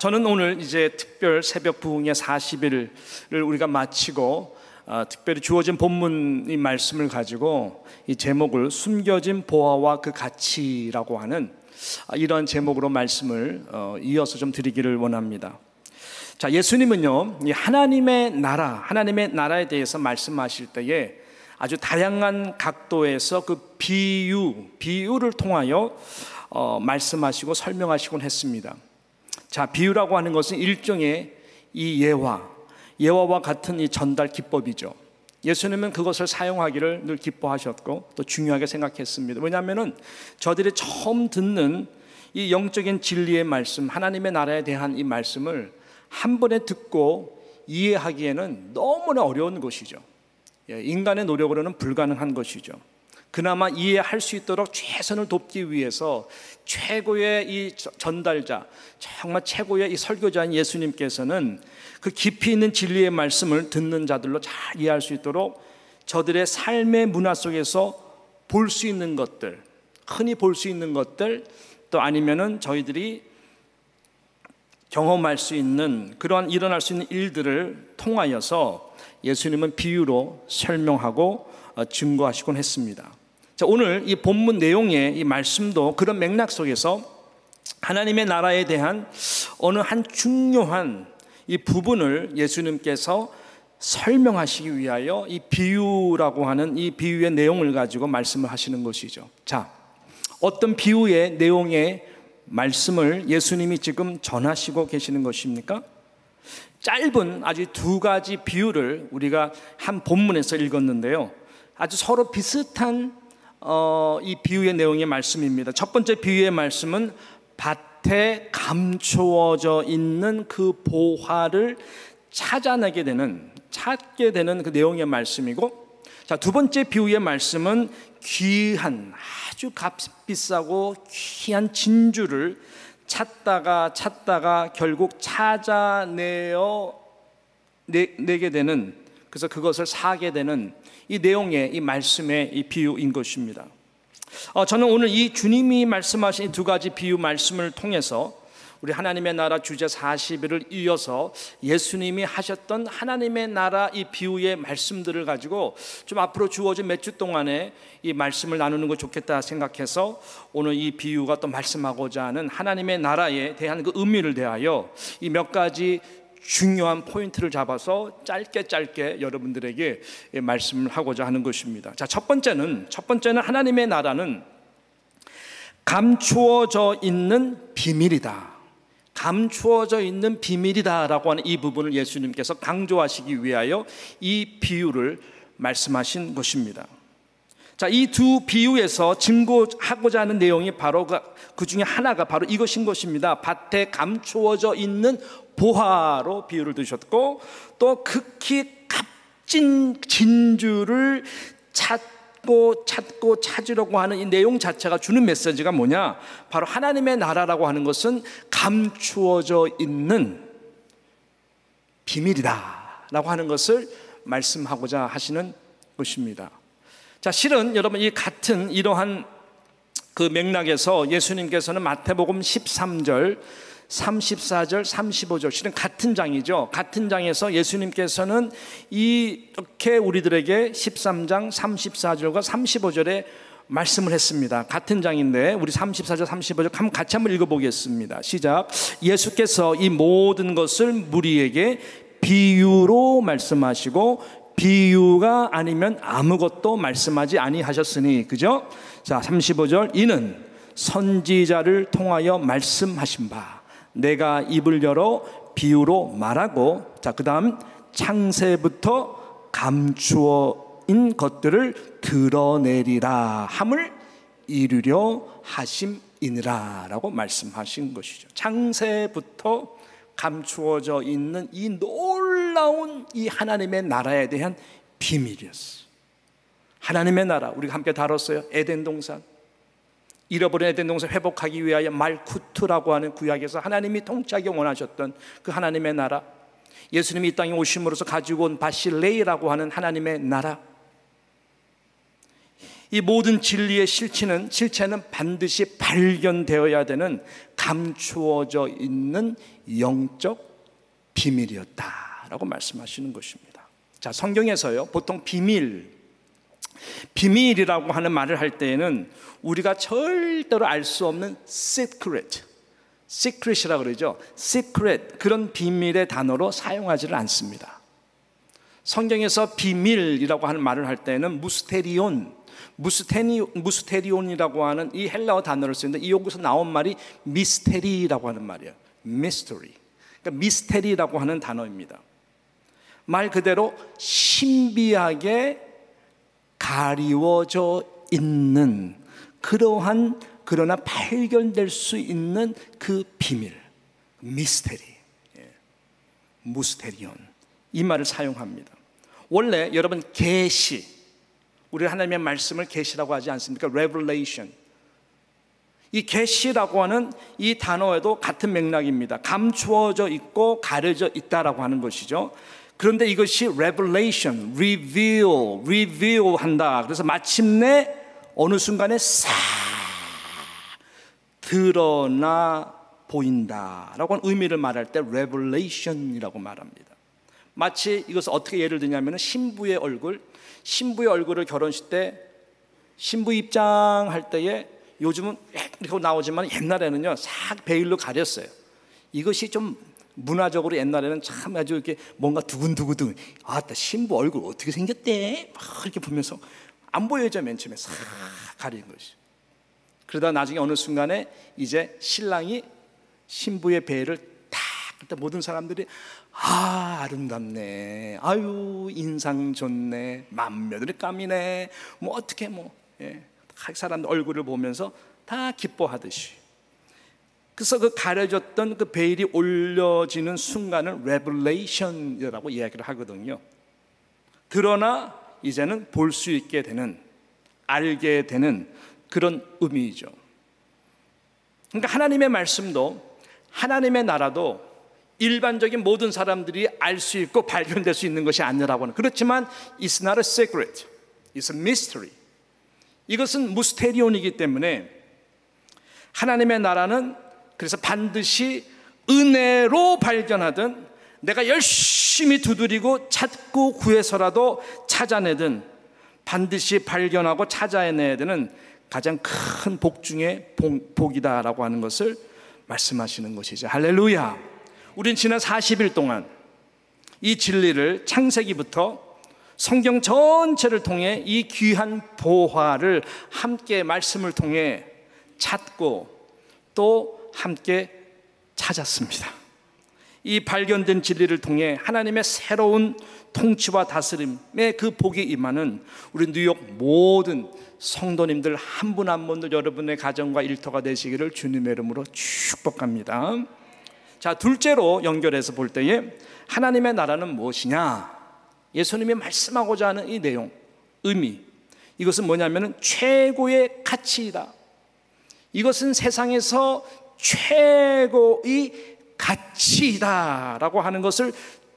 저는 오늘 이제 특별 새벽 부흥의 40일을 우리가 마치고 특별히 주어진 본문의 말씀을 가지고 이 제목을 숨겨진 보화와 그 가치라고 하는 이런 제목으로 말씀을 이어서 좀 드리기를 원합니다. 자, 예수님은요, 이 하나님의 나라에 대해서 말씀하실 때에 아주 다양한 각도에서 그 비유를 통하여 말씀하시고 설명하시곤 했습니다. 자, 비유라고 하는 것은 일종의 이 예화와 같은 이 전달 기법이죠. 예수님은 그것을 사용하기를 늘 기뻐하셨고 또 중요하게 생각했습니다. 왜냐하면 저들이 처음 듣는 이 영적인 진리의 말씀, 하나님의 나라에 대한 이 말씀을 한 번에 듣고 이해하기에는 너무나 어려운 것이죠. 인간의 노력으로는 불가능한 것이죠. 그나마 이해할 수 있도록 최선을 돕기 위해서 최고의 이 전달자, 정말 최고의 이 설교자인 예수님께서는 그 깊이 있는 진리의 말씀을 듣는 자들로 잘 이해할 수 있도록 저들의 삶의 문화 속에서 볼 수 있는 것들, 흔히 볼 수 있는 것들, 또 아니면은 저희들이 경험할 수 있는 그러한 일어날 수 있는 일들을 통하여서 예수님은 비유로 설명하고 증거하시곤 했습니다. 자, 오늘 이 본문 내용의 이 말씀도 그런 맥락 속에서 하나님의 나라에 대한 어느 한 중요한 이 부분을 예수님께서 설명하시기 위하여 이 비유라고 하는 이 비유의 내용을 가지고 말씀을 하시는 것이죠. 자, 어떤 비유의 내용의 말씀을 예수님이 지금 전하시고 계시는 것입니까? 짧은 아주 두 가지 비유를 우리가 한 본문에서 읽었는데요, 아주 서로 비슷한 이 비유의 내용의 말씀입니다. 첫 번째 비유의 말씀은 밭에 감추어져 있는 그 보화를 찾게 되는 그 내용의 말씀이고, 자, 두 번째 비유의 말씀은 귀한 아주 값비싸고 귀한 진주를 찾다가 결국 찾아내게 되는, 그래서 그것을 사게 되는 이 내용의 이 말씀의 이 비유인 것입니다. 저는 오늘 이 주님이 말씀하신 두 가지 비유 말씀을 통해서 우리 하나님의 나라 주제 40일을 이어서 예수님이 하셨던 하나님의 나라 이 비유의 말씀들을 가지고 좀 앞으로 주어진 몇 주 동안에 이 말씀을 나누는 거 좋겠다 생각해서 오늘 이 비유가 또 말씀하고자 하는 하나님의 나라에 대한 그 의미를 대하여 이 몇 가지 중요한 포인트를 잡아서 짧게 여러분들에게 말씀을 하고자 하는 것입니다. 자, 첫 번째는 하나님의 나라는 감추어져 있는 비밀이다. 감추어져 있는 비밀이다라고 하는 이 부분을 예수님께서 강조하시기 위하여 이 비유를 말씀하신 것입니다. 자, 이 두 비유에서 증거하고자 하는 내용이 바로 그 중에 하나가 바로 이것인 것입니다. 밭에 감추어져 있는 보화로 비유를 드셨고, 또 극히 값진 진주를 찾으려고 하는 이 내용 자체가 주는 메시지가 뭐냐? 바로 하나님의 나라라고 하는 것은 감추어져 있는 비밀이다 라고 하는 것을 말씀하고자 하시는 것입니다. 자, 실은 여러분 이 같은 이러한 그 맥락에서 예수님께서는 마태복음 13절 34절, 35절, 실은 같은 장이죠. 같은 장에서 예수님께서는 이렇게 우리들에게 13장 34절과 35절에 말씀을 했습니다. 같은 장인데 우리 34절, 35절 같이 한번 읽어보겠습니다. 시작. 예수께서 이 모든 것을 무리에게 비유로 말씀하시고 비유가 아니면 아무것도 말씀하지 아니하셨으니, 그죠? 자, 35절. 이는 선지자를 통하여 말씀하신 바 내가 입을 열어 비유로 말하고, 자, 그 다음 창세부터 감추어인 것들을 드러내리라 함을 이루려 하심이니라 라고 말씀하신 것이죠. 창세부터 감추어져 있는 이 놀라운 이 하나님의 나라에 대한 비밀이었어요. 하나님의 나라, 우리가 함께 다뤘어요. 에덴 동산, 잃어버린 에덴 동산 회복하기 위하여 말쿠트라고 하는 구약에서 하나님이 통치하기 원하셨던 그 하나님의 나라, 예수님이 이 땅에 오심으로써 가지고 온 바실레이라고 하는 하나님의 나라, 이 모든 진리의 실체는 반드시 발견되어야 되는 감추어져 있는 영적 비밀이었다라고 말씀하시는 것입니다. 자, 성경에서요, 보통 비밀이라고 하는 말을 할 때에는 우리가 절대로 알 수 없는 secret이라고 그러죠. secret, 그런 비밀의 단어로 사용하지를 않습니다. 성경에서 비밀이라고 하는 말을 할 때는 무스테리온이라고 하는 이 헬라어 단어를 쓰는데, 이 여기서 나온 말이 미스테리라고 하는 말이에요. mystery. 그러니까 미스테리라고 하는 단어입니다. 말 그대로 신비하게 가리워져 있는 그러한, 그러나 발견될 수 있는 그 비밀, 미스테리, 무스테리온, 이 말을 사용합니다. 원래 여러분 계시, 우리 하나님의 말씀을 계시라고 하지 않습니까? Revelation. 이 계시라고 하는 이 단어에도 같은 맥락입니다. 감추어져 있고 가려져 있다라고 하는 것이죠. 그런데 이것이 revelation, reveal 한다. 그래서 마침내 어느 순간에 싹 드러나 보인다라고 하는 의미를 말할 때 revelation이라고 말합니다. 마치 이것을 어떻게 예를 들냐면, 신부의 얼굴을 결혼식 때 신부 입장할 때에, 요즘은 이렇게 나오지만 옛날에는요 싹 베일로 가렸어요. 이것이 좀 문화적으로 옛날에는 참 아주 이렇게 뭔가 두근두근, 아따 신부 얼굴 어떻게 생겼대? 막 이렇게 보면서 안 보여져, 맨 처음에 싹 가린 것이. 그러다 나중에 어느 순간에 이제 신랑이 신부의 베일을 탁, 그때 모든 사람들이 아름답네, 아유 인상 좋네, 맏며느리 감이네, 뭐 어떻게 각 사람들 얼굴을 보면서 다 기뻐하듯이. 그래서 그 가려졌던 그 베일이 올려지는 순간을 레벨레이션이라고 이야기를 하거든요. 그러나 이제는 볼 수 있게 되는, 알게 되는 그런 의미이죠. 그러니까 하나님의 말씀도, 하나님의 나라도 일반적인 모든 사람들이 알 수 있고 발견될 수 있는 것이 아니라고 하는, 그렇지만 It's not a secret, It's a mystery. 이것은 무스테리온이기 때문에 하나님의 나라는 그래서 반드시 은혜로 발견하든, 내가 열심히 두드리고 찾고 구해서라도 찾아내든, 반드시 발견하고 찾아내야 되는 가장 큰 복 중에 복이다라고 하는 것을 말씀하시는 것이죠. 할렐루야. 우린 지난 40일 동안 이 진리를 창세기부터 성경 전체를 통해 이 귀한 보화를 함께 말씀을 통해 찾고 또 함께 찾았습니다. 이 발견된 진리를 통해 하나님의 새로운 통치와 다스림의 그 복이 임하는 우리 뉴욕 모든 성도님들 한 분 한 분들 여러분의 가정과 일터가 되시기를 주님의 이름으로 축복합니다. 자, 둘째로 연결해서 볼 때에 하나님의 나라는 무엇이냐? 예수님이 말씀하고자 하는 이 내용, 의미, 이것은 뭐냐면 최고의 가치이다. 이것은 세상에서 최고의 가치이다라고 하는 것을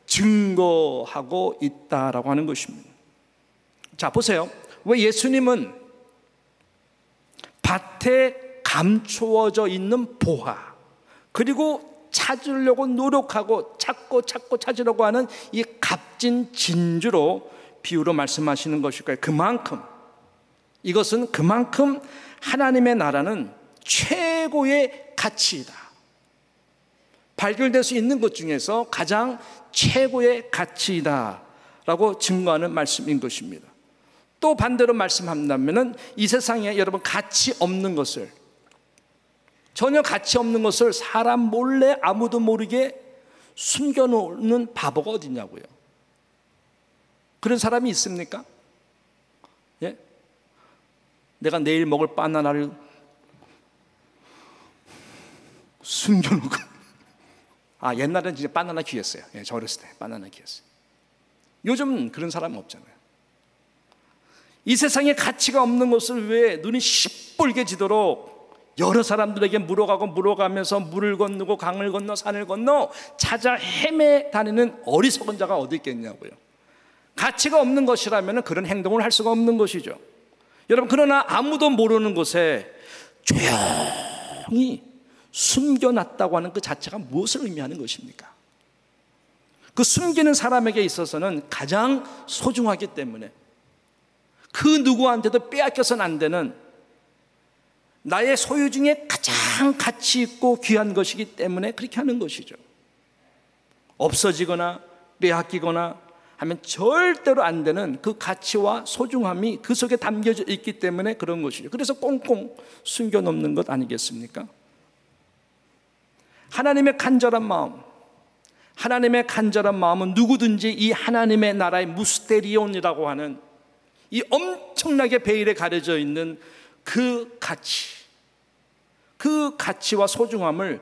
증거하고 있다라고 하는 것입니다. 자, 보세요. 왜 예수님은 밭에 감추어져 있는 보화, 그리고 찾으려고 노력하고 찾고 찾으려고 하는 이 값진 진주로 비유로 말씀하시는 것일까요? 이것은 그만큼 하나님의 나라는 최고의 가치이다. 발견될 수 있는 것 중에서 가장 최고의 가치이다 라고 증거하는 말씀인 것입니다. 또 반대로 말씀한다면 이 세상에 여러분 가치 없는 것을, 전혀 가치 없는 것을 사람 몰래 아무도 모르게 숨겨놓는 바보가 어디 있냐고요. 그런 사람이 있습니까? 예? 내가 내일 먹을 바나나를 숨겨놓고, 옛날에는 진짜 바나나 귀했어요. 예, 저 어렸을 때 바나나 귀했어요. 요즘은 그런 사람은 없잖아요. 이 세상에 가치가 없는 것을 왜 눈이 시뻘게 지도록 여러 사람들에게 물어가면서 물을 건너고 강을 건너 산을 건너 찾아 헤매 다니는 어리석은 자가 어디 있겠냐고요. 가치가 없는 것이라면 그런 행동을 할 수가 없는 것이죠. 여러분, 그러나 아무도 모르는 곳에 조용히 숨겨놨다고 하는 그 자체가 무엇을 의미하는 것입니까? 그 숨기는 사람에게 있어서는 가장 소중하기 때문에, 그 누구한테도 빼앗겨서는 안 되는 나의 소유 중에 가장 가치 있고 귀한 것이기 때문에 그렇게 하는 것이죠. 없어지거나 빼앗기거나 하면 절대로 안 되는 그 가치와 소중함이 그 속에 담겨져 있기 때문에 그런 것이죠. 그래서 꽁꽁 숨겨놓는 것 아니겠습니까? 하나님의 간절한 마음은 누구든지 이 하나님의 나라의 무스테리온이라고 하는 이 엄청나게 베일에 가려져 있는 그 가치와 소중함을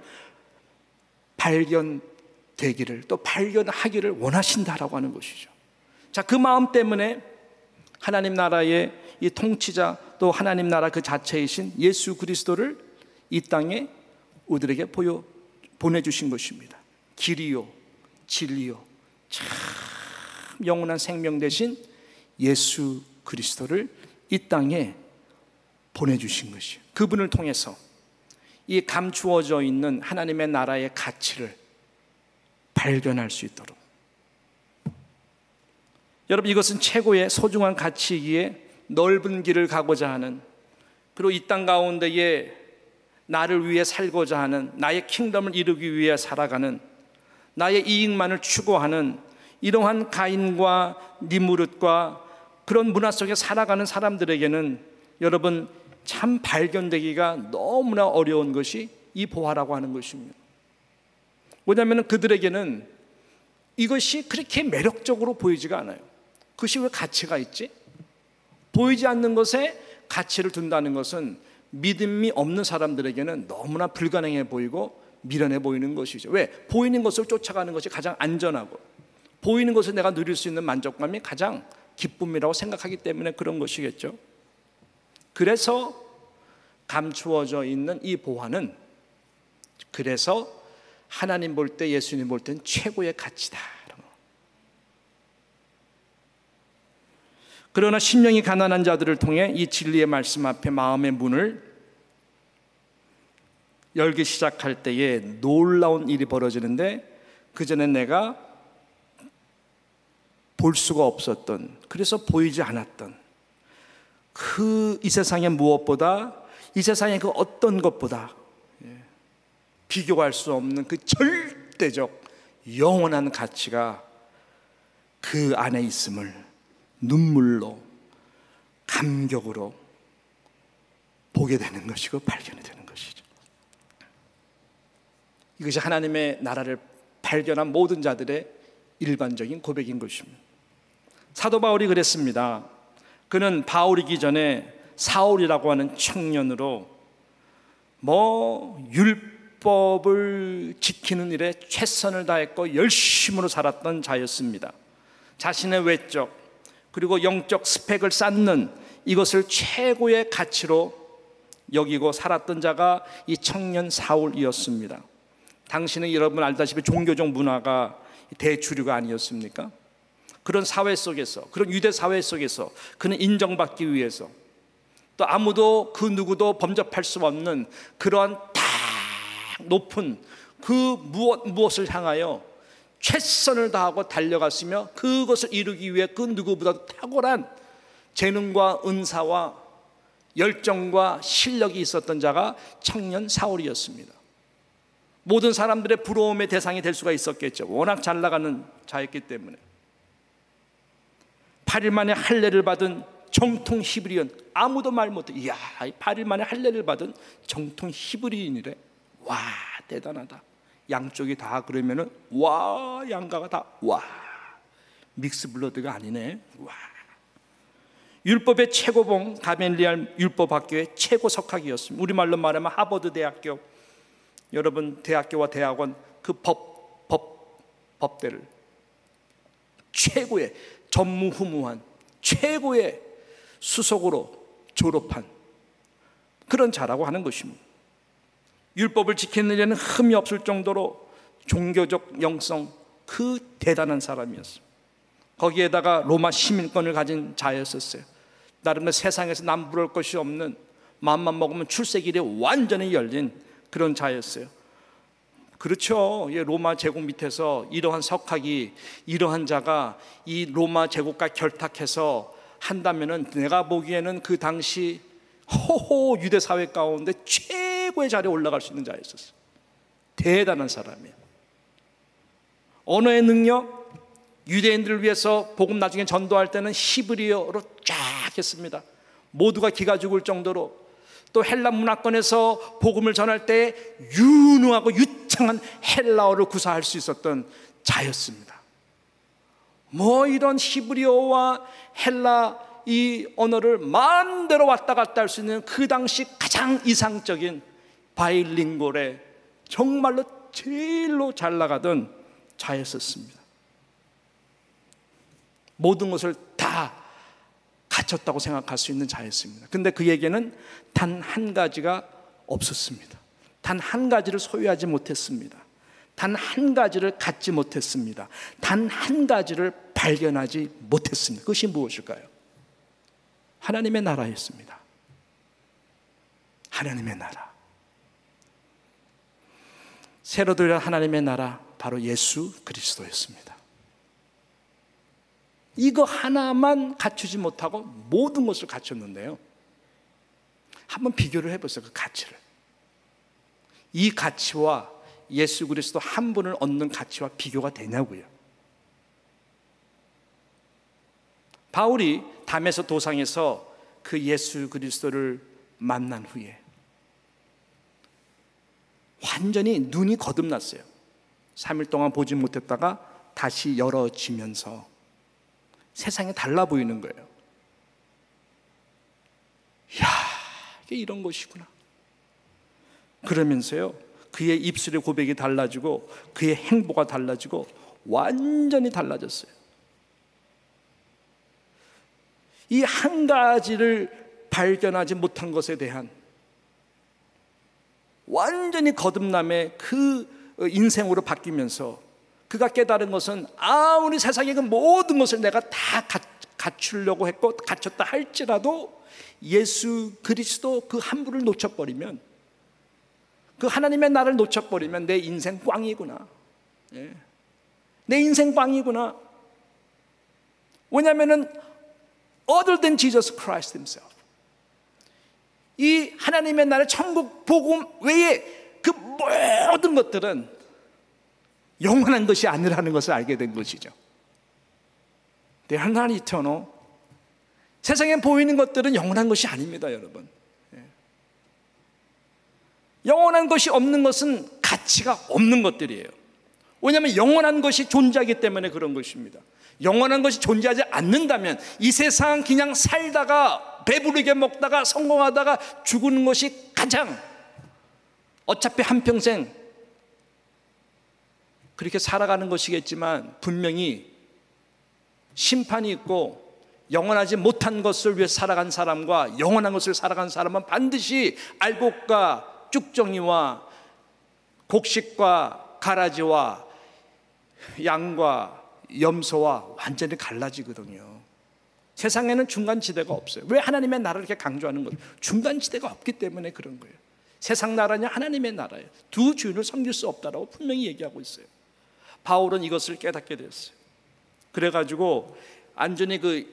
발견되기를, 또 발견하기를 원하신다라고 하는 것이죠. 자, 그 마음 때문에 하나님 나라의 이 통치자, 또 하나님 나라 그 자체이신 예수 그리스도를 이 땅에 우리들에게 보내주신 것입니다. 길이요 진리요 참 영원한 생명 되신 예수 그리스도를 이 땅에 보내주신 것이요, 그분을 통해서 이 감추어져 있는 하나님의 나라의 가치를 발견할 수 있도록. 여러분, 이것은 최고의 소중한 가치이기에 넓은 길을 가고자 하는, 그리고 이 땅 가운데에 나를 위해 살고자 하는, 나의 킹덤을 이루기 위해 살아가는, 나의 이익만을 추구하는 이러한 가인과 니무릇과 그런 문화 속에 살아가는 사람들에게는 여러분 참 발견되기가 너무나 어려운 것이 이 보화라고 하는 것입니다. 뭐냐면 그들에게는 이것이 그렇게 매력적으로 보이지가 않아요. 그것이 왜 가치가 있지? 보이지 않는 것에 가치를 둔다는 것은 믿음이 없는 사람들에게는 너무나 불가능해 보이고 미련해 보이는 것이죠. 왜? 보이는 것을 쫓아가는 것이 가장 안전하고, 보이는 것을 내가 누릴 수 있는 만족감이 가장 기쁨이라고 생각하기 때문에 그런 것이겠죠. 그래서 감추어져 있는 이 보화는, 그래서 하나님 볼 때, 예수님 볼 때는 최고의 가치다. 그러나 심령이 가난한 자들을 통해 이 진리의 말씀 앞에 마음의 문을 열기 시작할 때에 놀라운 일이 벌어지는데, 그전에 내가 볼 수가 없었던, 그래서 보이지 않았던 그 이 세상의 무엇보다, 이 세상의 그 어떤 것보다 비교할 수 없는 그 절대적 영원한 가치가 그 안에 있음을 눈물로, 감격으로 보게 되는 것이고 발견이 되는 것이죠. 이것이 하나님의 나라를 발견한 모든 자들의 일반적인 고백인 것입니다. 사도 바울이 그랬습니다. 그는 바울이기 전에 사울이라고 하는 청년으로 율법을 지키는 일에 최선을 다했고 열심으로 살았던 자였습니다. 자신의 외적 그리고 영적 스펙을 쌓는 이것을 최고의 가치로 여기고 살았던 자가 이 청년 사울이었습니다. 당신은 여러분 알다시피 종교적 문화가 대주류가 아니었습니까? 그런 사회 속에서, 그런 유대 사회 속에서 그는 인정받기 위해서, 또 아무도 그 누구도 범접할 수 없는 그러한 딱 높은 그 무엇을 향하여 최선을 다하고 달려갔으며, 그것을 이루기 위해 그 누구보다도 탁월한 재능과 은사와 열정과 실력이 있었던 자가 청년 사울이었습니다. 모든 사람들의 부러움의 대상이 될 수가 있었겠죠. 워낙 잘 나가는 자였기 때문에. 8일 만에 할례를 받은 정통 히브리인, 아무도 말 못해. 이야, 8일 만에 할례를 받은 정통 히브리인이래. 와, 대단하다. 양쪽이 다 그러면은 와, 양가가 다 와, 믹스 블러드가 아니네. 와. 율법의 최고봉 가멜리알 율법학교의 최고 석학이었습니다. 우리말로 말하면 하버드 대학교, 여러분 대학교와 대학원 그 법대를 최고의 전무후무한 최고의 수석으로 졸업한 그런 자라고 하는 것입니다. 율법을 지키는 일에는 흠이 없을 정도로 종교적 영성, 그 대단한 사람이었습니다. 거기에다가 로마 시민권을 가진 자였었어요. 나름대로 세상에서 남부러울 것이 없는, 마음만 먹으면 출세길이 완전히 열린 그런 자였어요. 그렇죠. 로마 제국 밑에서 이러한 석학이, 이러한 자가 이 로마 제국과 결탁해서 한다면은 내가 보기에는 그 당시 호호 유대 사회 가운데 최고의 자리에 올라갈 수 있는 자였었어요. 대단한 사람이에요. 언어의 능력, 유대인들을 위해서 복음 나중에 전도할 때는 히브리어로 쫙 했습니다. 모두가 기가 죽을 정도로. 또 헬라 문화권에서 복음을 전할 때 유능하고 유창한 헬라어를 구사할 수 있었던 자였습니다. 뭐 이런 히브리어와 헬라 이 언어를 마음대로 왔다 갔다 할 수 있는 그 당시 가장 이상적인 바이링골의 정말로 제일로 잘 나가던 자였었습니다. 모든 것을 다 갖췄다고 생각할 수 있는 자였습니다. 근데 그에게는 단 한 가지가 없었습니다. 단 한 가지를 소유하지 못했습니다. 단 한 가지를 갖지 못했습니다. 단 한 가지를 발견하지 못했습니다. 그것이 무엇일까요? 하나님의 나라였습니다. 하나님의 나라. 새로 들어온 하나님의 나라, 바로 예수 그리스도였습니다. 이거 하나만 갖추지 못하고 모든 것을 갖췄는데요, 한번 비교를 해보세요. 그 가치를. 이 가치와 예수 그리스도 한 분을 얻는 가치와 비교가 되냐고요. 바울이 담에서 도상에서 그 예수 그리스도를 만난 후에 완전히 눈이 거듭났어요. 3일 동안 보지 못했다가 다시 열어지면서 세상에 달라 보이는 거예요. 이야, 이게 이런 것이구나. 그러면서요, 그의 입술의 고백이 달라지고 그의 행보가 달라지고 완전히 달라졌어요. 이 한 가지를 발견하지 못한 것에 대한 완전히 거듭남의 그 인생으로 바뀌면서 그가 깨달은 것은 아무리 세상의 그 모든 것을 내가 다 갖추려고 했고 갖췄다 할지라도 예수 그리스도 그 한 분을 놓쳐버리면, 그 하나님의 나를 놓쳐버리면 내 인생 꽝이구나. 내 인생 꽝이구나. 왜냐하면은 other than Jesus Christ himself, 이 하나님의 나라의 천국 복음 외에 그 모든 것들은 영원한 것이 아니라는 것을 알게 된 것이죠. They are not eternal. 세상에 보이는 것들은 영원한 것이 아닙니다, 여러분. 영원한 것이 없는 것은 가치가 없는 것들이에요. 왜냐하면 영원한 것이 존재하기 때문에 그런 것입니다. 영원한 것이 존재하지 않는다면 이 세상 그냥 살다가 배부르게 먹다가 성공하다가 죽는 것이 가장, 어차피 한평생 그렇게 살아가는 것이겠지만 분명히 심판이 있고 영원하지 못한 것을 위해 살아간 사람과 영원한 것을 살아간 사람은 반드시 알곡과 쭉정이와 곡식과 가라지와 양과 염소와 완전히 갈라지거든요. 세상에는 중간지대가 없어요. 왜 하나님의 나라를 이렇게 강조하는 거예요? 중간지대가 없기 때문에 그런 거예요. 세상 나라냐 하나님의 나라예요. 두 주인을 섬길 수 없다라고 분명히 얘기하고 있어요. 바울은 이것을 깨닫게 됐어요. 그래가지고 완전히 그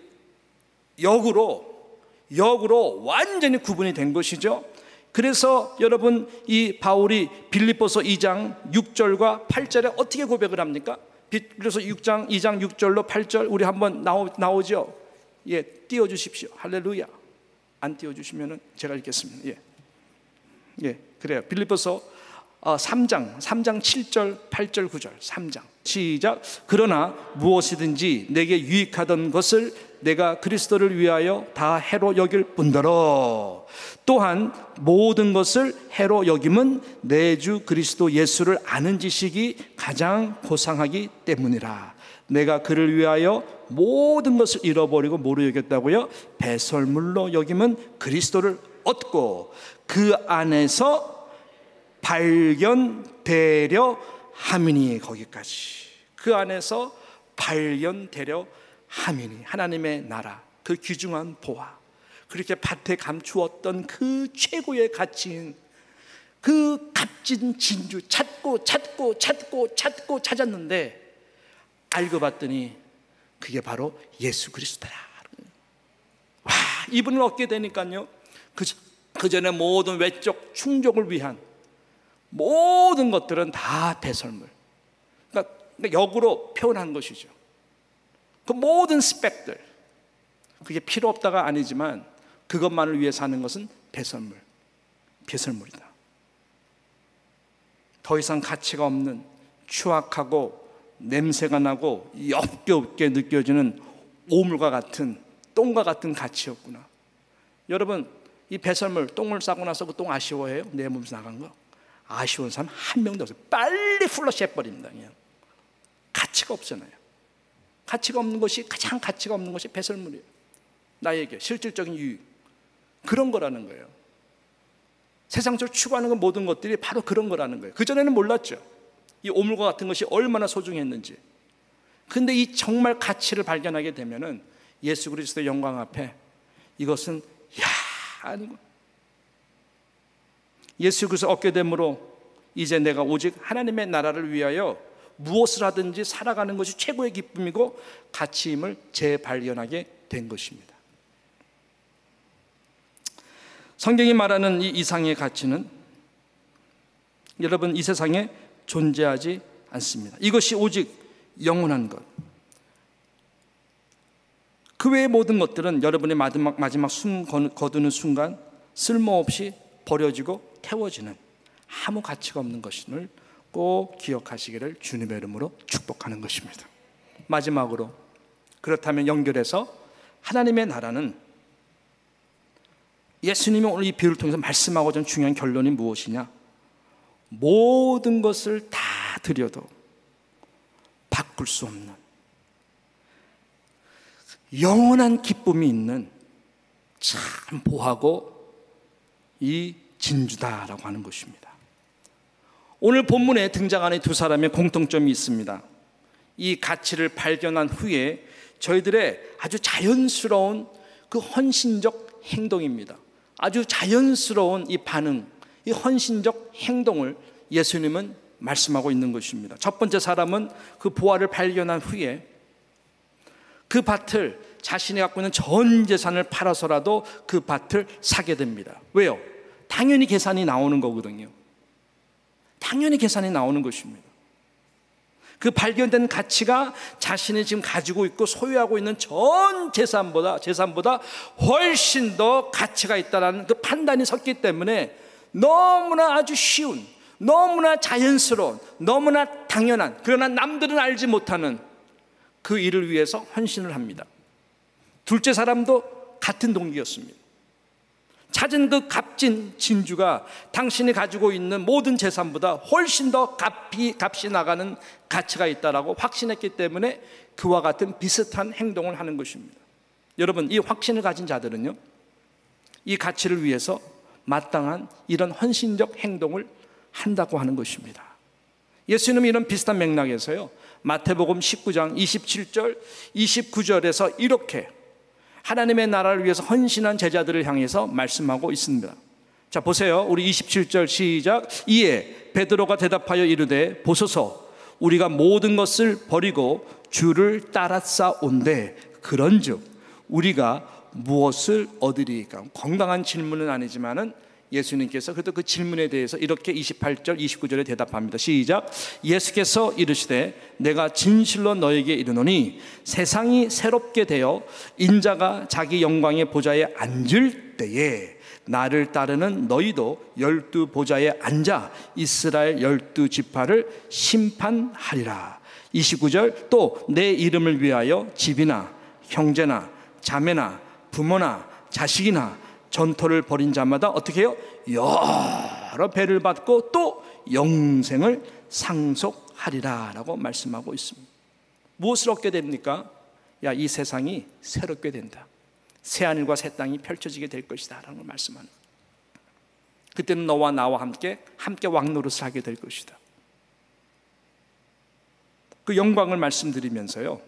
역으로 완전히 구분이 된 것이죠. 그래서 여러분, 이 바울이 빌립보서 2장 6절과 8절에 어떻게 고백을 합니까? 그래서 2장 6절로 8절 우리 한번 나오죠. 예, 띄워주십시오. 할렐루야. 안 띄워주시면은 제가 읽겠습니다. 예, 그래요. 빌립보서 3장 7절 8절 9절 3장 시작. 그러나 무엇이든지 내게 유익하던 것을 내가 그리스도를 위하여 다 해로 여길 뿐더러 또한 모든 것을 해로 여김은 내 주 그리스도 예수를 아는 지식이 가장 고상하기 때문이라. 내가 그를 위하여 모든 것을 잃어버리고 모르 여겼다고요? 배설물로 여김은 그리스도를 얻고 그 안에서 발견되려 함이니. 거기까지. 그 안에서 발견되려 함이니. 하나님의 나라, 그 귀중한 보화, 그렇게 밭에 감추었던 그 최고의 가치인 그 값진 진주 찾고 찾았는데 알고 봤더니 그게 바로 예수 그리스도다. 와, 이분을 얻게 되니까요, 그 전에 모든 외적 충족을 위한 모든 것들은 다 배설물. 그러니까 역으로 표현한 것이죠. 그 모든 스펙들, 그게 필요 없다가 아니지만 그것만을 위해서 하는 것은 배설물이다. 더 이상 가치가 없는, 추악하고 냄새가 나고 역겹게 느껴지는 오물과 같은, 똥과 같은 가치였구나. 여러분, 이 배설물, 똥을 싸고 나서 그 똥 아쉬워해요? 내 몸에서 나간 거? 아쉬운 사람 한 명도 없어요. 빨리 플러시 해버립니다. 그냥 가치가 없잖아요. 가치가 없는 것이, 가장 가치가 없는 것이 배설물이에요. 나에게 실질적인 유익, 그런 거라는 거예요. 세상적으로 추구하는 건 모든 것들이 바로 그런 거라는 거예요. 그전에는 몰랐죠. 이 오물과 같은 것이 얼마나 소중했는지. 근데 이 정말 가치를 발견하게 되면은 예수 그리스도의 영광 앞에 이것은 아니고, 예수 그리스도 얻게 됨으로 이제 내가 오직 하나님의 나라를 위하여 무엇을 하든지 살아가는 것이 최고의 기쁨이고 가치임을 재발견하게 된 것입니다. 성경이 말하는 이 이상의 가치는 여러분, 이 세상에 존재하지 않습니다. 이것이 오직 영원한 것. 그 외의 모든 것들은 여러분의 마지막 숨 거두는 순간 쓸모없이 버려지고 태워지는 아무 가치가 없는 것임을 꼭 기억하시기를 주님의 이름으로 축복하는 것입니다. 마지막으로, 그렇다면 연결해서 하나님의 나라는, 예수님이 오늘 이 비유를 통해서 말씀하고자 하는 중요한 결론이 무엇이냐? 모든 것을 다 드려도 바꿀 수 없는 영원한 기쁨이 있는 참 보하고 이 진주다라고 하는 것입니다. 오늘 본문에 등장하는 두 사람의 공통점이 있습니다. 이 가치를 발견한 후에 저희들의 아주 자연스러운 그 헌신적 행동입니다. 아주 자연스러운 이 반응, 이 헌신적 행동을 예수님은 말씀하고 있는 것입니다. 첫 번째 사람은 그 보화를 발견한 후에 그 밭을, 자신이 갖고 있는 전 재산을 팔아서라도 그 밭을 사게 됩니다. 왜요? 당연히 계산이 나오는 거거든요. 당연히 계산이 나오는 것입니다. 그 발견된 가치가 자신이 지금 가지고 있고 소유하고 있는 전 재산보다 훨씬 더 가치가 있다는 그 판단이 섰기 때문에 너무나 아주 쉬운, 너무나 자연스러운, 너무나 당연한, 그러나 남들은 알지 못하는 그 일을 위해서 헌신을 합니다. 둘째 사람도 같은 동기였습니다. 찾은 그 값진 진주가 당신이 가지고 있는 모든 재산보다 훨씬 더 값이 나가는 가치가 있다라고 확신했기 때문에 그와 같은 비슷한 행동을 하는 것입니다. 여러분, 이 확신을 가진 자들은요, 이 가치를 위해서 마땅한 이런 헌신적 행동을 한다고 하는 것입니다. 예수님은 이런 비슷한 맥락에서요, 마태복음 19장 27절 29절에서 이렇게 하나님의 나라를 위해서 헌신한 제자들을 향해서 말씀하고 있습니다. 자, 보세요. 우리 27절 시작. 이에 베드로가 대답하여 이르되 보소서, 우리가 모든 것을 버리고 주를 따라싸온대 그런즉 우리가 무엇을 얻으리이까? 건강한 질문은 아니지만은 예수님께서 그래도 그 질문에 대해서 이렇게 28절 29절에 대답합니다. 시작. 예수께서 이르시되 내가 진실로 너에게 이르노니 세상이 새롭게 되어 인자가 자기 영광의 보좌에 앉을 때에 나를 따르는 너희도 12 보좌에 앉아 이스라엘 12지파를 심판하리라. 29절 또 내 이름을 위하여 집이나 형제나 자매나 부모나 자식이나 전토를 벌인 자마다 어떻게 해요? 여러 배를 받고 또 영생을 상속하리라 라고 말씀하고 있습니다. 무엇을 얻게 됩니까? 이 세상이 새롭게 된다. 새하늘과 새 땅이 펼쳐지게 될 것이다 라는 걸 말씀하는 거예요. 그때는 너와 나와 함께 왕노릇을 하게 될 것이다. 그 영광을 말씀드리면서요,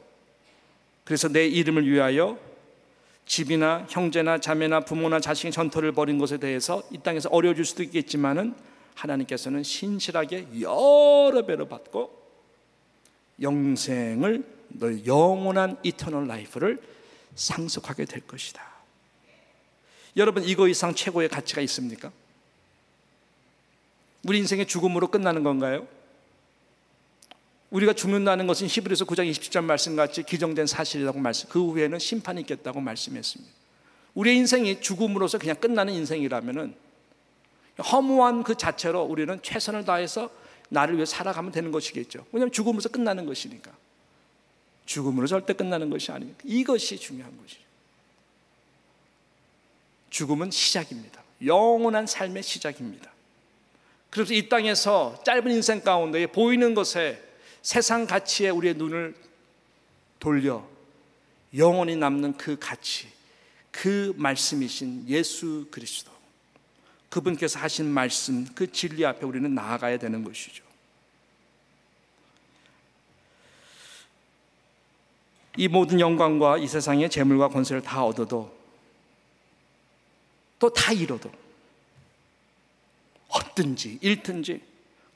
그래서 내 이름을 위하여 집이나 형제나 자매나 부모나 자식의 전토를 벌인 것에 대해서 이 땅에서 어려워질 수도 있겠지만은 하나님께서는 신실하게 여러 배로 받고 영생을, 너 영원한 이터널 라이프를 상속하게 될 것이다. 여러분, 이거 이상 최고의 가치가 있습니까? 우리 인생의 죽음으로 끝나는 건가요? 우리가 죽는다는 것은 히브리서 9장 27절 말씀같이 기정된 사실이라고 말씀, 그 후에는 심판이 있겠다고 말씀했습니다. 우리의 인생이 죽음으로서 그냥 끝나는 인생이라면은 허무한 그 자체로 우리는 최선을 다해서 나를 위해 살아가면 되는 것이겠죠. 왜냐하면 죽음으로서 끝나는 것이니까. 죽음으로 절대 끝나는 것이 아니니까. 이것이 중요한 것이죠. 죽음은 시작입니다. 영원한 삶의 시작입니다. 그래서 이 땅에서 짧은 인생 가운데 보이는 것에, 세상 가치에 우리의 눈을 돌려 영원히 남는 그 가치, 그 말씀이신 예수 그리스도, 그분께서 하신 말씀, 그 진리 앞에 우리는 나아가야 되는 것이죠. 이 모든 영광과 이 세상의 재물과 권세를 다 얻어도, 또 다 잃어도, 얻든지 잃든지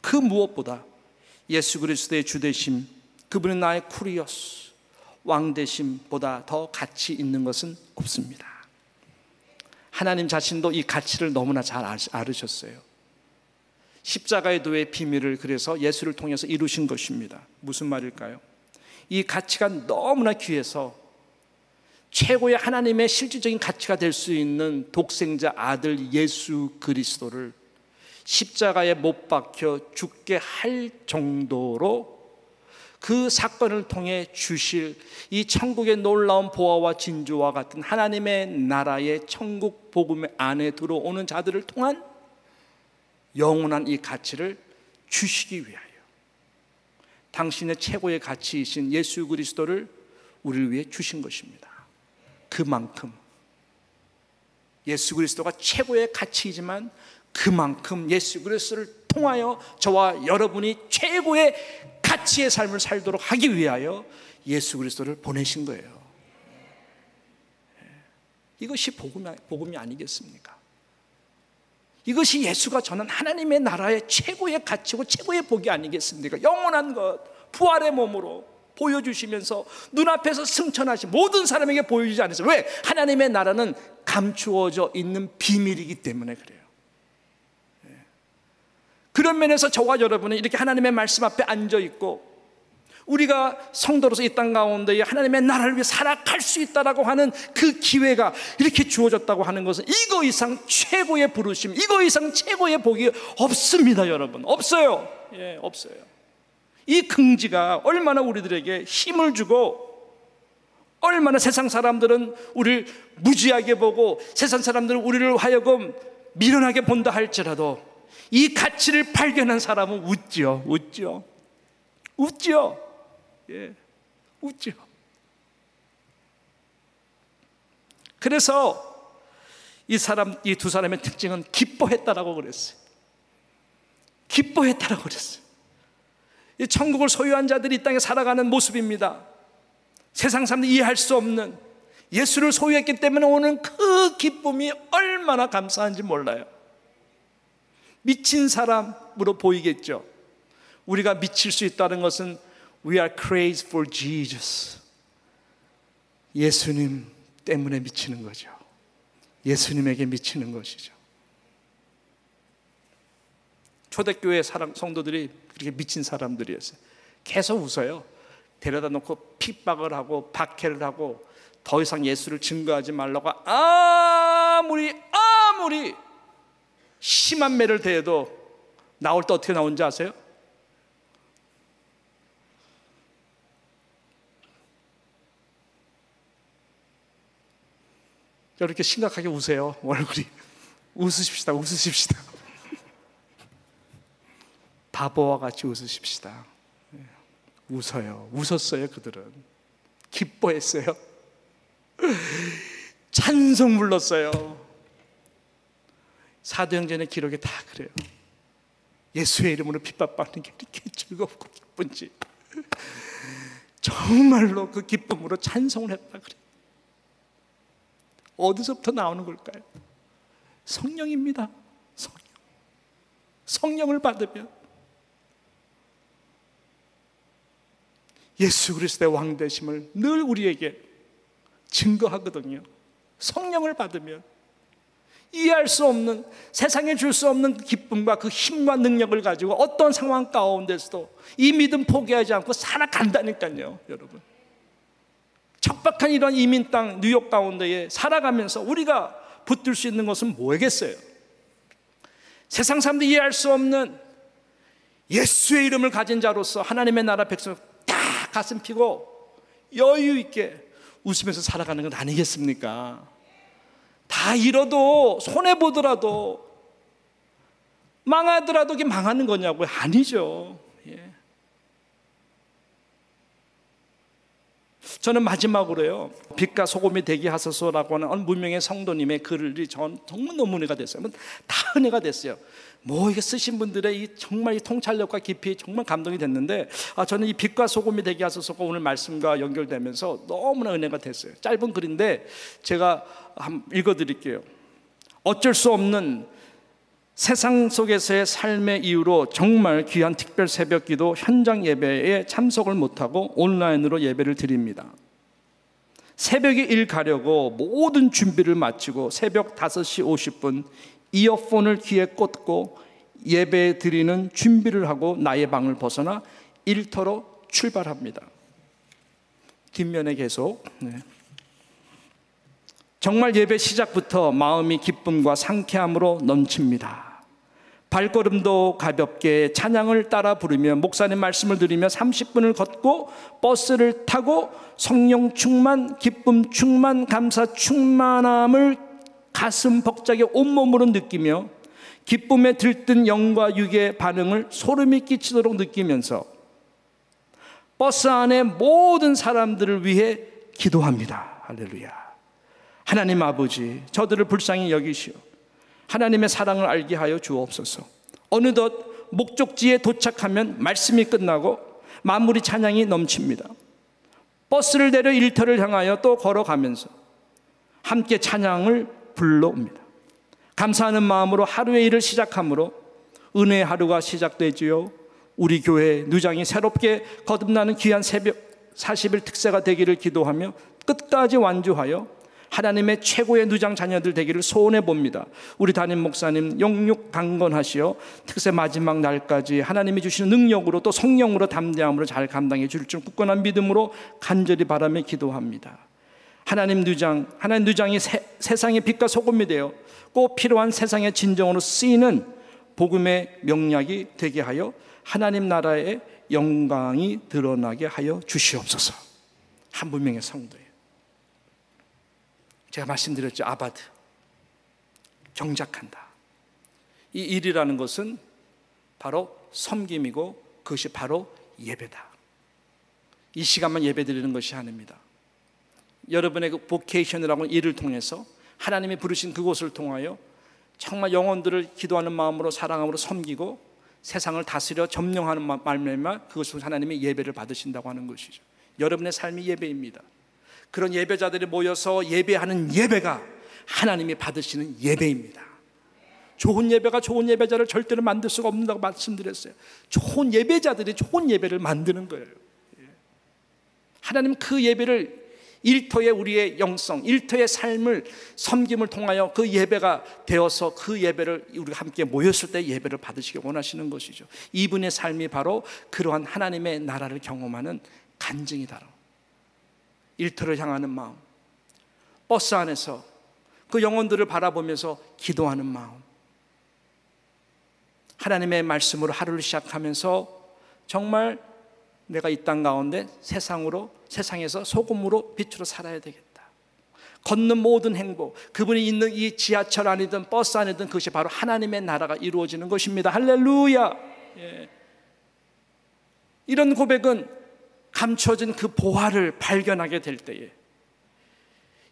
그 무엇보다 예수 그리스도의 주되심, 그분은 나의 쿠리오스, 왕되심보다 더 가치 있는 것은 없습니다. 하나님 자신도 이 가치를 너무나 잘 알으셨어요. 십자가의 도의 비밀을 그래서 예수를 통해서 이루신 것입니다. 무슨 말일까요? 이 가치가 너무나 귀해서 최고의 하나님의 실질적인 가치가 될 수 있는 독생자 아들 예수 그리스도를 십자가에 못 박혀 죽게 할 정도로 그 사건을 통해 주실 이 천국의 놀라운 보화와 진주와 같은 하나님의 나라의 천국 복음 안에 들어오는 자들을 통한 영원한 이 가치를 주시기 위하여 당신의 최고의 가치이신 예수 그리스도를 우리를 위해 주신 것입니다. 그만큼 예수 그리스도가 최고의 가치이지만 그만큼 예수 그리스도를 통하여 저와 여러분이 최고의 가치의 삶을 살도록 하기 위하여 예수 그리스도를 보내신 거예요. 이것이 복음이 아니겠습니까? 이것이 예수가 전한 하나님의 나라의 최고의 가치고 최고의 복이 아니겠습니까? 영원한 것, 부활의 몸으로 보여주시면서 눈앞에서 승천하신 모든 사람에게 보여주지 않으세요. 왜? 하나님의 나라는 감추어져 있는 비밀이기 때문에 그래요. 그런 면에서 저와 여러분은 이렇게 하나님의 말씀 앞에 앉아있고 우리가 성도로서 이 땅 가운데 하나님의 나라를 위해 살아갈 수 있다라고 하는 그 기회가 이렇게 주어졌다고 하는 것은 이거 이상 최고의 부르심, 이거 이상 최고의 복이 없습니다. 여러분, 없어요. 예, 없어요. 이 긍지가 얼마나 우리들에게 힘을 주고, 얼마나 세상 사람들은 우리를 무지하게 보고 세상 사람들은 우리를 하여금 미련하게 본다 할지라도 이 가치를 발견한 사람은 웃죠. 예, 웃죠. 그래서 이 두 사람의 특징은 기뻐했다라고 그랬어요. 기뻐했다라고 그랬어요. 이 천국을 소유한 자들이 이 땅에 살아가는 모습입니다. 세상 사람들이 이해할 수 없는 예수를 소유했기 때문에 오는 그 기쁨이 얼마나 감사한지 몰라요. 미친 사람으로 보이겠죠. 우리가 미칠 수 있다는 것은 We are crazy for Jesus. 예수님 때문에 미치는 거죠. 예수님에게 미치는 것이죠. 초대교회 성도들이 그렇게 미친 사람들이었어요. 계속 웃어요. 데려다 놓고 핍박을 하고 박해를 하고 더 이상 예수를 증거하지 말라고 아무리 심한 매를 대해도 나올 때 어떻게 나온지 아세요? 이렇게 심각하게 우세요. 얼굴이 웃으십시다. 바보와 같이 웃으십시다. 웃었어요. 그들은 기뻐했어요. 찬송 불렀어요. 사도행전의 기록이 다 그래요. 예수의 이름으로 핍박받는 게 이렇게 즐겁고 기쁜지 정말로 그 기쁨으로 찬송을 했다 그래요. 어디서부터 나오는 걸까요? 성령입니다. 성령을 받으면 예수 그리스도의 왕되심을 늘 우리에게 증거하거든요. 성령을 받으면 이해할 수 없는, 세상에 줄 수 없는 기쁨과 그 힘과 능력을 가지고 어떤 상황 가운데서도 이 믿음 포기하지 않고 살아간다니까요. 여러분, 척박한 이런 이민 땅 뉴욕 가운데에 살아가면서 우리가 붙들 수 있는 것은 뭐겠어요? 세상 사람들이 이해할 수 없는 예수의 이름을 가진 자로서 하나님의 나라 백성을 다 가슴 피고 여유 있게 웃으면서 살아가는 건 아니겠습니까? 다 잃어도 손해보더라도 망하더라도 이게 망하는 거냐고요? 아니죠. 예. 저는 마지막으로요, 빛과 소금이 되게 하소서라고 하는 어느 무명의 성도님의 글이 전 정말 너무 은혜가 됐어요. 다 은혜가 됐어요. 뭐 이게 쓰신 분들의 이 정말 이 통찰력과 깊이 정말 감동이 됐는데, 저는 이 빛과 소금이 되게 하소서가 오늘 말씀과 연결되면서 너무나 은혜가 됐어요. 짧은 글인데 제가 한번 읽어드릴게요. 어쩔 수 없는 세상 속에서의 삶의 이유로 정말 귀한 특별 새벽기도 현장 예배에 참석을 못하고 온라인으로 예배를 드립니다. 새벽에 일 가려고 모든 준비를 마치고 새벽 5시 50분 이어폰을 귀에 꽂고 예배 드리는 준비를 하고 나의 방을 벗어나 일터로 출발합니다. 뒷면에 계속 정말 예배 시작부터 마음이 기쁨과 상쾌함으로 넘칩니다. 발걸음도 가볍게 찬양을 따라 부르며 목사님 말씀을 들으며 30분을 걷고 버스를 타고 성령 충만, 기쁨 충만, 감사 충만함을 가슴 벅차게 온몸으로 느끼며 기쁨에 들뜬 영과 육의 반응을 소름이 끼치도록 느끼면서 버스 안의 모든 사람들을 위해 기도합니다. 할렐루야. 하나님 아버지, 저들을 불쌍히 여기시오. 하나님의 사랑을 알게 하여 주옵소서. 어느덧 목적지에 도착하면 말씀이 끝나고 만물이 찬양이 넘칩니다. 버스를 내려 일터를 향하여 또 걸어가면서 함께 찬양을 불러옵니다. 감사하는 마음으로 하루의 일을 시작함으로 은혜의 하루가 시작되지요. 우리 교회 누장이 새롭게 거듭나는 귀한 새벽 40일 특세가 되기를 기도하며 끝까지 완주하여 하나님의 최고의 누장 자녀들 되기를 소원해 봅니다. 우리 담임 목사님 영육 강건하시어 특세 마지막 날까지 하나님이 주시는 능력으로 또 성령으로 담대함으로 잘 감당해 줄 줄 굳건한 믿음으로 간절히 바라며 기도합니다. 하나님 누장이 세상의 빛과 소금이 되어 꼭 필요한 세상의 진정으로 쓰이는 복음의 명약이 되게 하여 하나님 나라의 영광이 드러나게 하여 주시옵소서. 한 분명의 성도예요. 제가 말씀드렸죠. 아바드, 경작한다. 이 일이라는 것은 바로 섬김이고 그것이 바로 예배다. 이 시간만 예배 드리는 것이 아닙니다. 여러분의 그 보케이션이라고 하는 일을 통해서 하나님이 부르신 그곳을 통하여 정말 영혼들을 기도하는 마음으로 사랑함으로 섬기고 세상을 다스려 점령하는 말미암아 그것을 하나님의 예배를 받으신다고 하는 것이죠. 여러분의 삶이 예배입니다. 그런 예배자들이 모여서 예배하는 예배가 하나님이 받으시는 예배입니다. 좋은 예배가 좋은 예배자를 절대로 만들 수가 없는다고 말씀드렸어요. 좋은 예배자들이 좋은 예배를 만드는 거예요. 하나님 그 예배를 일터의 우리의 영성, 일터의 삶을 섬김을 통하여 그 예배가 되어서 그 예배를 우리가 함께 모였을 때 예배를 받으시기 원하시는 것이죠. 이분의 삶이 바로 그러한 하나님의 나라를 경험하는 간증이다. 일터를 향하는 마음, 버스 안에서 그 영혼들을 바라보면서 기도하는 마음, 하나님의 말씀으로 하루를 시작하면서 정말 내가 이 땅 가운데 세상에서 소금으로 빛으로 살아야 되겠다. 걷는 모든 행복, 그분이 있는 이 지하철 안이든 버스 안이든 그것이 바로 하나님의 나라가 이루어지는 것입니다. 할렐루야. 예. 이런 고백은 감춰진 그 보화를 발견하게 될 때에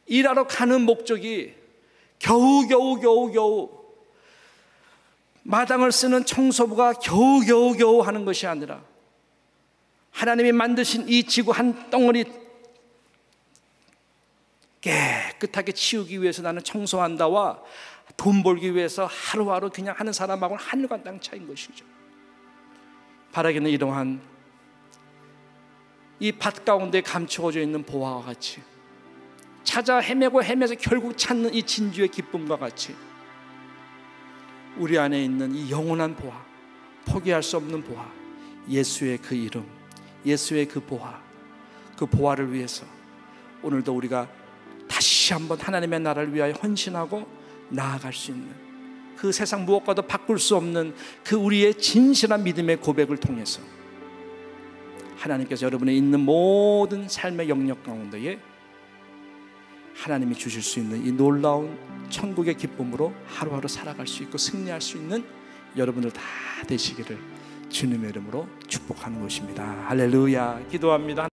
일하러 가는 목적이 겨우 마당을 쓰는 청소부가 겨우 하는 것이 아니라 하나님이 만드신 이 지구 한 덩어리 깨끗하게 치우기 위해서 나는 청소한다와 돈 벌기 위해서 하루하루 그냥 하는 사람하고는 하늘과 땅 차이인 것이죠. 바라기는 이러한 이 밭 가운데 감추어져 있는 보화와 같이, 찾아 헤매고 헤매서 결국 찾는 이 진주의 기쁨과 같이, 우리 안에 있는 이 영원한 보화, 포기할 수 없는 보화, 예수의 그 이름, 예수의 그 보화, 그 보화를 위해서 오늘도 우리가 다시 한번 하나님의 나라를 위하여 헌신하고 나아갈 수 있는, 그 세상 무엇과도 바꿀 수 없는 그 우리의 진실한 믿음의 고백을 통해서 하나님께서 여러분의 있는 모든 삶의 영역 가운데에 하나님이 주실 수 있는 이 놀라운 천국의 기쁨으로 하루하루 살아갈 수 있고 승리할 수 있는 여러분들 다 되시기를 주님의 이름으로 축복하는 것입니다. 할렐루야. 기도합니다.